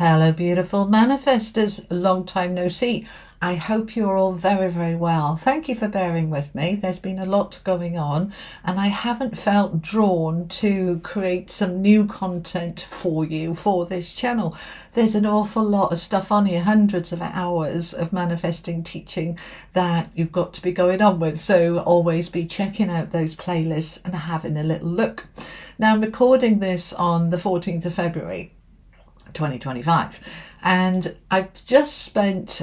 Hello, beautiful manifestors. Long time no see. I hope you're all very, very well. Thank you for bearing with me. There's been a lot going on, and I haven't felt drawn to create some new content for you for this channel. There's an awful lot of stuff on here, hundreds of hours of manifesting teaching that you've got to be going on with. So always be checking out those playlists and having a little look. Now, I'm recording this on the 14th of February. 2025, and I've just spent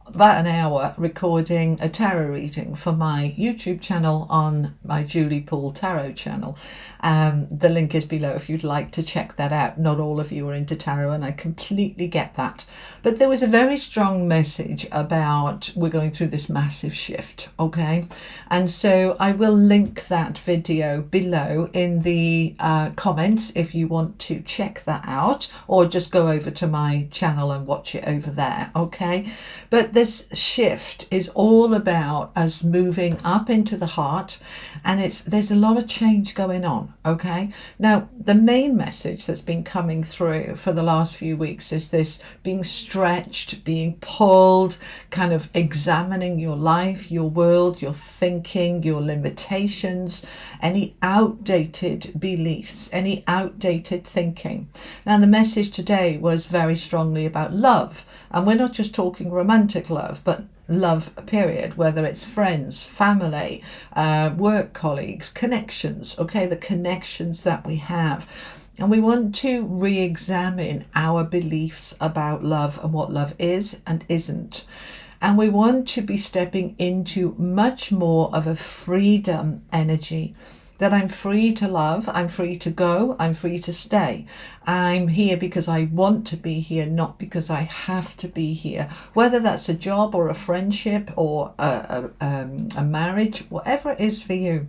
about an hour recording a tarot reading for my YouTube channel on my Poole tarot channel. The link is below if you'd like to check that out. Not all of you are into tarot, and I completely get that, but there was a very strong message about we're going through this massive shift, okay? And so I will link that video below in the comments if you want to check that out, or just go over to my channel and watch it over there, okay? But this shift is all about us moving up into the heart, and there's a lot of change going on, okay? Now, the main message that's been coming through for the last few weeks is this being stretched, being pulled, kind of examining your life, your world, your thinking, your limitations, any outdated beliefs, any outdated thinking. Now, the message today was very strongly about love, and we're not just talking romantic love, but love period, whether it's friends, family, work colleagues, connections, okay, the connections that we have. And we want to re-examine our beliefs about love and what love is and isn't. And we want to be stepping into much more of a freedom energy, that I'm free to love, I'm free to go, I'm free to stay. I'm here because I want to be here, not because I have to be here. Whether that's a job or a friendship or a marriage, whatever it is for you.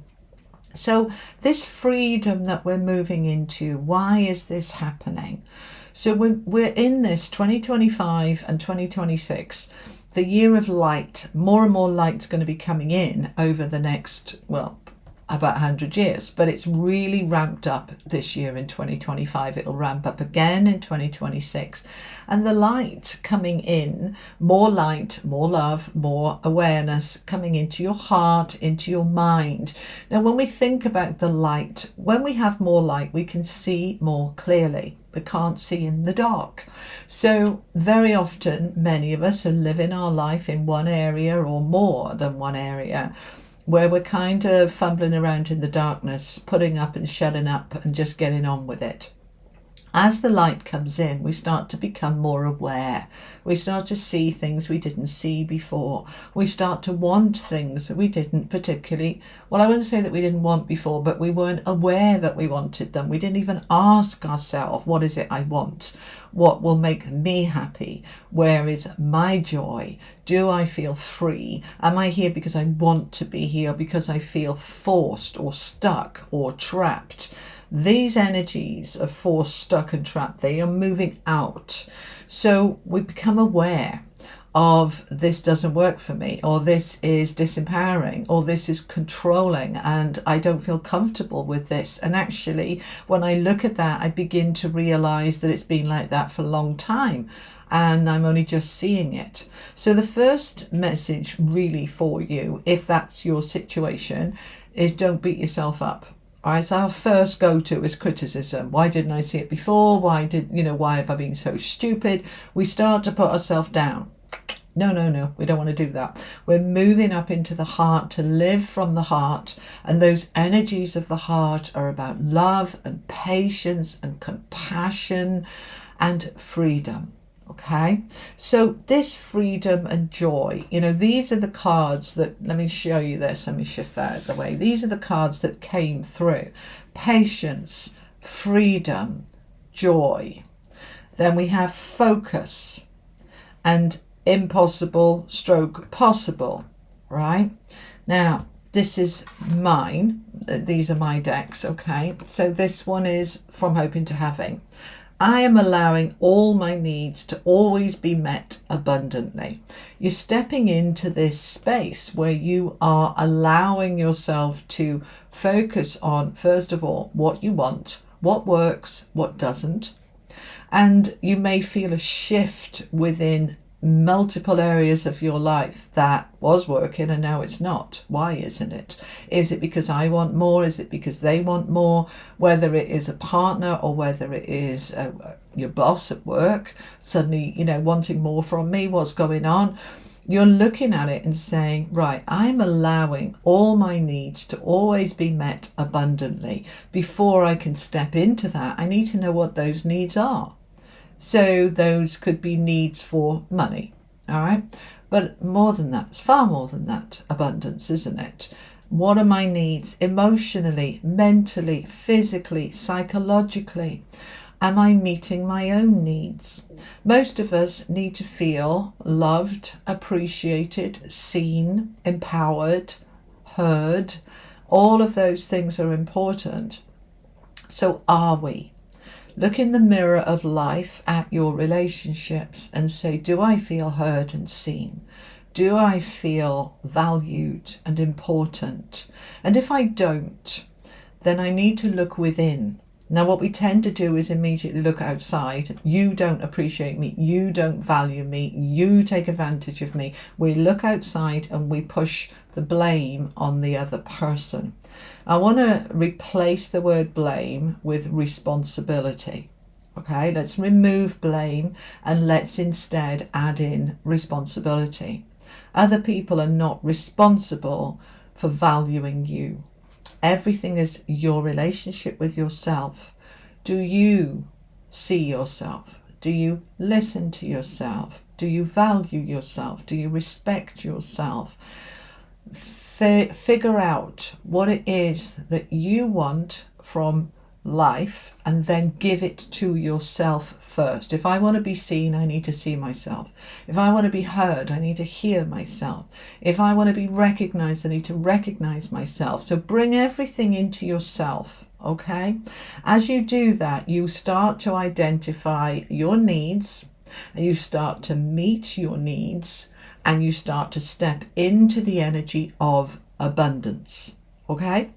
So this freedom that we're moving into, why is this happening? So we're in this 2025 and 2026, the year of light. More and more light's going to be coming in over the next, well, about 100 years, but it's really ramped up this year in 2025. It'll ramp up again in 2026, and the light coming in, more light, more love, more awareness coming into your heart, into your mind. Now, when we think about the light, when we have more light, we can see more clearly. We can't see in the dark. So very often, many of us are living our life in one area or more than one area, where we're kind of fumbling around in the darkness, putting up and shutting up and just getting on with it. As the light comes in, we start to become more aware. We start to see things we didn't see before. We start to want things that we didn't particularly, well, I wouldn't say that we didn't want before, but we weren't aware that we wanted them. We didn't even ask ourselves, what is it I want? What will make me happy? Where is my joy? Do I feel free? Am I here because I want to be here, because I feel forced or stuck or trapped? These energies of forced, stuck and trapped, they are moving out. So we become aware of this doesn't work for me, or this is disempowering, or this is controlling, and I don't feel comfortable with this. And actually, when I look at that, I begin to realize that it's been like that for a long time, and I'm only just seeing it. So the first message really for you, if that's your situation, is don't beat yourself up. All right, so our first go-to is criticism. Why didn't I see it before? Why have I been so stupid? We start to put ourselves down. No, we don't want to do that. We're moving up into the heart to live from the heart, and those energies of the heart are about love and patience and compassion and freedom. Okay, so this freedom and joy, these are the cards that, let me show you this, let me shift that out of the way. These are the cards that came through: patience, freedom, joy. Then we have focus and impossible / possible, right? Now, this is mine. These are my decks, okay? So this one is From Hoping to Having. I am allowing all my needs to always be met abundantly. You're stepping into this space where you are allowing yourself to focus on, first of all, what you want, what works, what doesn't. And you may feel a shift within multiple areas of your life that was working and now it's not. Why isn't it? Is it because I want more? Is it because they want more? Whether it is a partner or whether it is your boss at work suddenly, wanting more from me, what's going on? You're looking at it and saying, right, I'm allowing all my needs to always be met abundantly. Before I can step into that, I need to know what those needs are. So those could be needs for money, all right? But more than that, it's far more than that, abundance, isn't it? What are my needs emotionally, mentally, physically, psychologically? Am I meeting my own needs? Most of us need to feel loved, appreciated, seen, empowered, heard. All of those things are important. So are we? Look in the mirror of life at your relationships and say, do I feel heard and seen? Do I feel valued and important? And if I don't, then I need to look within. Now, what we tend to do is immediately look outside. You don't appreciate me. You don't value me. You take advantage of me. We look outside and we push the blame on the other person. I want to replace the word blame with responsibility. Okay, let's remove blame and let's instead add in responsibility. Other people are not responsible for valuing you. Everything is your relationship with yourself. Do you see yourself? Do you listen to yourself? Do you value yourself? Do you respect yourself? Figure out what it is that you want from life and then give it to yourself first. If I want to be seen, I need to see myself. If I want to be heard, I need to hear myself. If I want to be recognized, I need to recognize myself. So bring everything into yourself, okay? As you do that, you start to identify your needs and you start to meet your needs and you start to step into the energy of abundance, okay?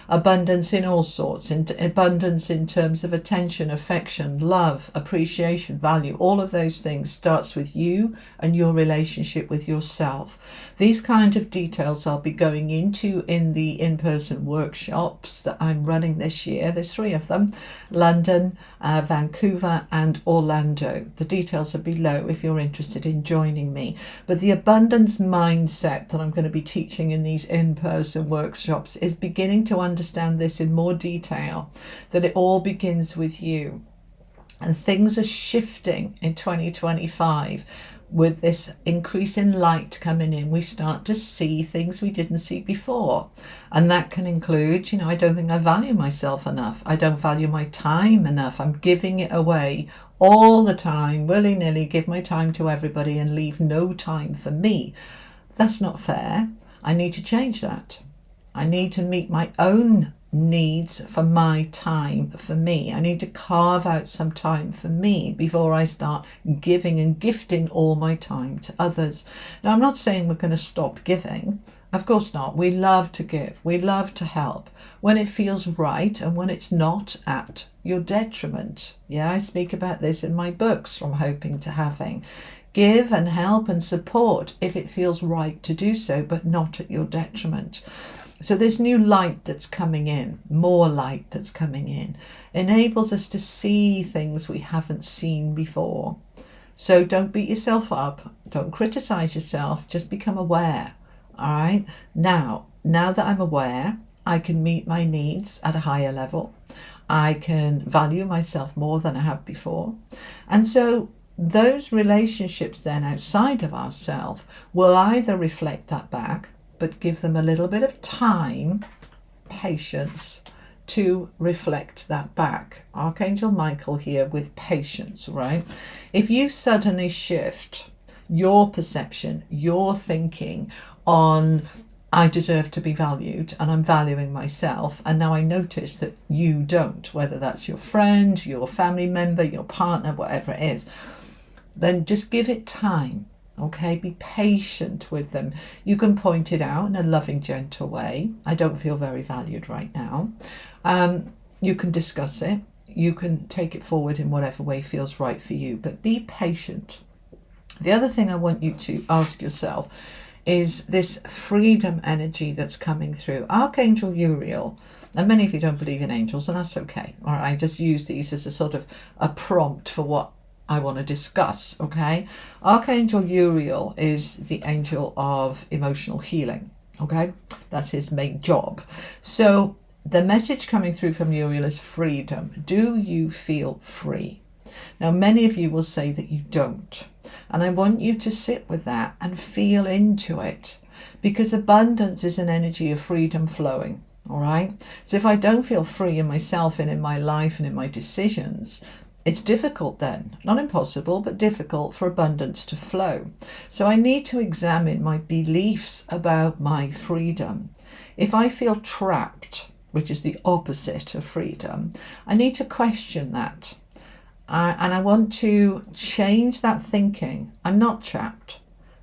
Abundance in all sorts, abundance in terms of attention, affection, love, appreciation, value. All of those things starts with you and your relationship with yourself. These kind of details I'll be going into in the in-person workshops that I'm running this year. There's 3 of them: London, Vancouver and Orlando. The details are below if you're interested in joining me. But the abundance mindset that I'm going to be teaching in these in-person workshops is beginning to understand this in more detail, that it all begins with you. And things are shifting in 2025 with this increase in light coming in. We start to see things we didn't see before. And that can include, I don't think I value myself enough. I don't value my time enough. I'm giving it away all the time, willy-nilly, give my time to everybody and leave no time for me. That's not fair. I need to change that. I need to meet my own needs for my time for me. I need to carve out some time for me before I start giving and gifting all my time to others. Now, I'm not saying we're going to stop giving. Of course not. We love to give. We love to help when it feels right and when it's not at your detriment. Yeah, I speak about this in my books, From Hoping to Having. Give and help and support if it feels right to do so, but not at your detriment. So this new light that's coming in, more light that's coming in, enables us to see things we haven't seen before. So don't beat yourself up. Don't criticize yourself. Just become aware. All right. Now that I'm aware, I can meet my needs at a higher level. I can value myself more than I have before. And so those relationships then outside of ourselves will either reflect that back, but give them a little bit of time, patience, to reflect that back. Archangel Michael here with patience, right? If you suddenly shift your perception, your thinking on, I deserve to be valued and I'm valuing myself, and now I notice that you don't, whether that's your friend, your family member, your partner, whatever it is, then just give it time. Okay, be patient with them. You can point it out in a loving, gentle way. I don't feel very valued right now. You can discuss it. you can take it forward in whatever way feels right for you, but be patient. The other thing I want you to ask yourself is this freedom energy that's coming through. Archangel Uriel, and many of you don't believe in angels, and that's okay. All right, I just use these as a sort of a prompt for what I want to discuss, okay? Archangel Uriel is the angel of emotional healing, okay? That's his main job. So the message coming through from Uriel is freedom. Do you feel free? Now, many of you will say that you don't. And I want you to sit with that and feel into it, because abundance is an energy of freedom flowing. All right. So if I don't feel free in myself and in my life and in my decisions, it's difficult then, not impossible, but difficult for abundance to flow. So I need to examine my beliefs about my freedom. If I feel trapped, which is the opposite of freedom, I need to question that. And I want to change that thinking. I'm not trapped.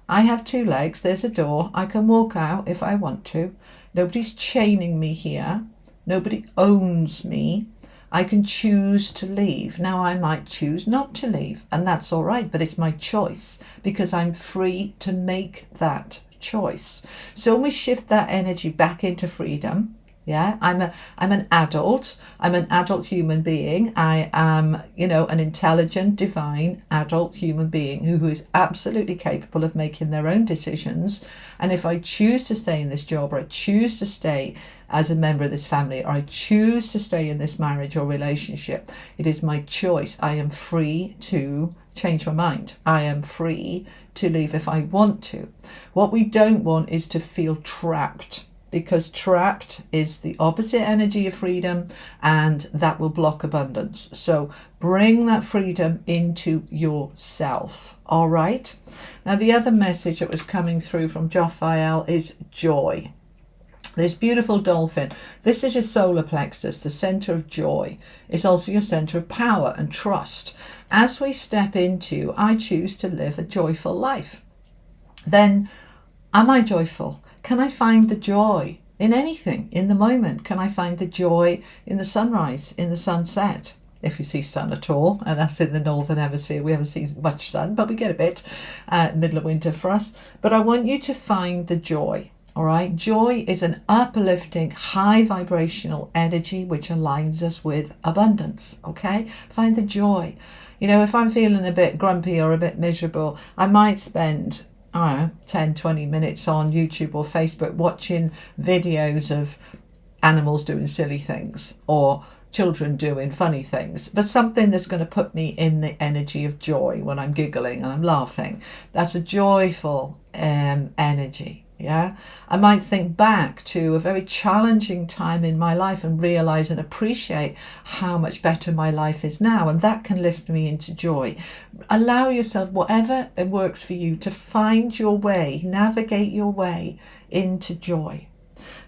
I have two legs. There's a door. I can walk out if I want to. Nobody's chaining me here. Nobody owns me. I can choose to leave. Now, I might choose not to leave, and that's all right, but it's my choice because I'm free to make that choice. So when we shift that energy back into freedom, yeah, I'm an adult. I'm an adult human being. I am, an intelligent, divine adult human being who is absolutely capable of making their own decisions. And if I choose to stay in this job, or I choose to stay as a member of this family, or I choose to stay in this marriage or relationship, it is my choice. I am free to change my mind. I am free to leave if I want to. What we don't want is to feel trapped, because trapped is the opposite energy of freedom, and that will block abundance. So bring that freedom into yourself. All right. Now, the other message that was coming through from Jophiel is joy. This beautiful dolphin, this is your solar plexus, the center of joy. It's also your center of power and trust. As we step into, I choose to live a joyful life, then am I joyful? Can I find the joy in anything, in the moment? Can I find the joy in the sunrise, in the sunset? If you see sun at all, and that's in the northern hemisphere. We haven't seen much sun, but we get a bit, middle of winter for us. But I want you to find the joy, all right? Joy is an uplifting, high vibrational energy which aligns us with abundance, okay? Find the joy. If I'm feeling a bit grumpy or a bit miserable, I might spend 10, 20 minutes on YouTube or Facebook watching videos of animals doing silly things or children doing funny things, but something that's going to put me in the energy of joy when I'm giggling and I'm laughing. That's a joyful energy. Yeah, I might think back to a very challenging time in my life and realize and appreciate how much better my life is now, and that can lift me into joy. Allow yourself, whatever it works for you, to find your way, navigate your way into joy.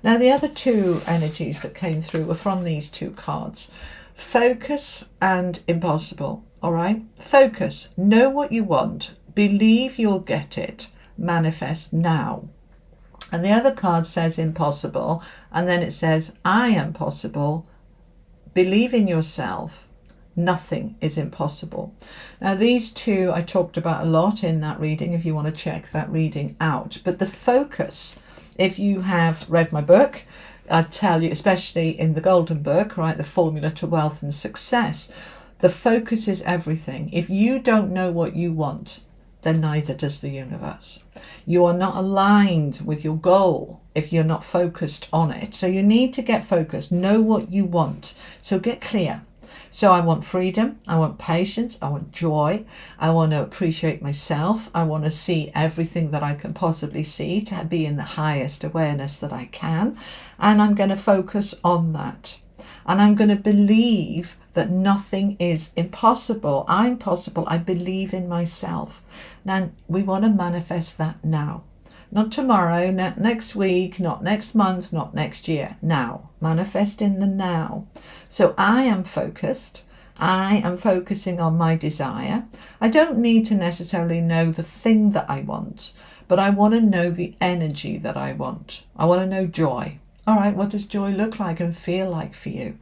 Now, the other two energies that came through were from these two cards: focus and impossible. All right, focus, know what you want, believe you'll get it, manifest now. And the other card says impossible, and then it says I am possible, believe in yourself, nothing is impossible. Now, these two I talked about a lot in that reading, if you want to check that reading out. But the focus, if you have read my book, I tell you, especially in the Golden Book, right, the Formula to Wealth and Success, the focus is everything. If you don't know what you want, then neither does the universe. You are not aligned with your goal if you're not focused on it. So you need to get focused, know what you want. So get clear. So I want freedom, I want patience, I want joy, I want to appreciate myself, I want to see everything that I can possibly see, to be in the highest awareness that I can, and I'm going to focus on that. And I'm going to believe that nothing is impossible. I'm possible. I believe in myself. Now, we want to manifest that now. Not tomorrow, not next week, not next month, not next year. Now. Manifest in the now. So I am focused. I am focusing on my desire. I don't need to necessarily know the thing that I want, but I want to know the energy that I want. I want to know joy. All right, what does joy look like and feel like for you?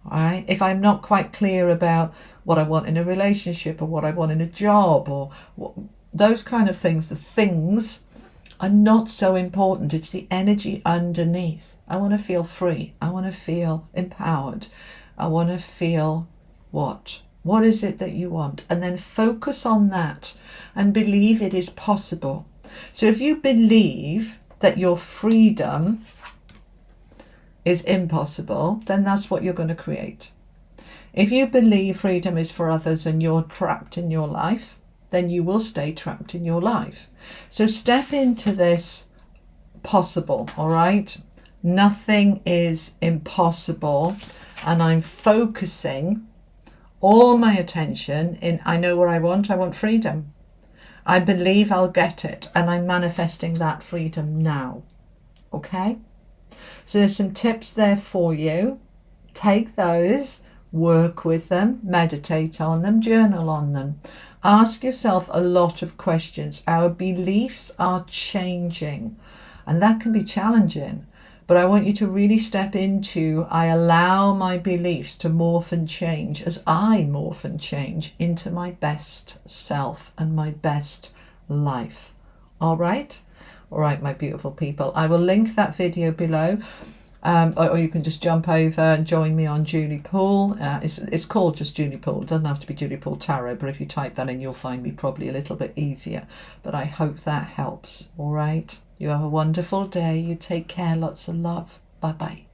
All right. If I'm not quite clear about what I want in a relationship or what I want in a job or those kind of things, the things are not so important. It's the energy underneath. I want to feel free. I want to feel empowered. I want to feel what? What is it that you want? And then focus on that and believe it is possible. So if you believe that your freedom is impossible, then that's what you're going to create. If you believe freedom is for others and you're trapped in your life, then you will stay trapped in your life. So step into this possible, all right? Nothing is impossible. And I'm focusing all my attention in, I know what I want freedom. I believe I'll get it, and I'm manifesting that freedom now. Okay? So there's some tips there for you. Take those, work with them, meditate on them, journal on them. Ask yourself a lot of questions. Our beliefs are changing, and that can be challenging. But I want you to really step into, I allow my beliefs to morph and change as I morph and change into my best self and my best life. All right? All right, my beautiful people. I will link that video below. Or you can just jump over and join me on Julie Poole. It's called just Julie Poole. It doesn't have to be Julie Poole Tarot, but if you type that in, you'll find me probably a little bit easier. But I hope that helps. All right? You have a wonderful day. You take care. Lots of love. Bye-bye.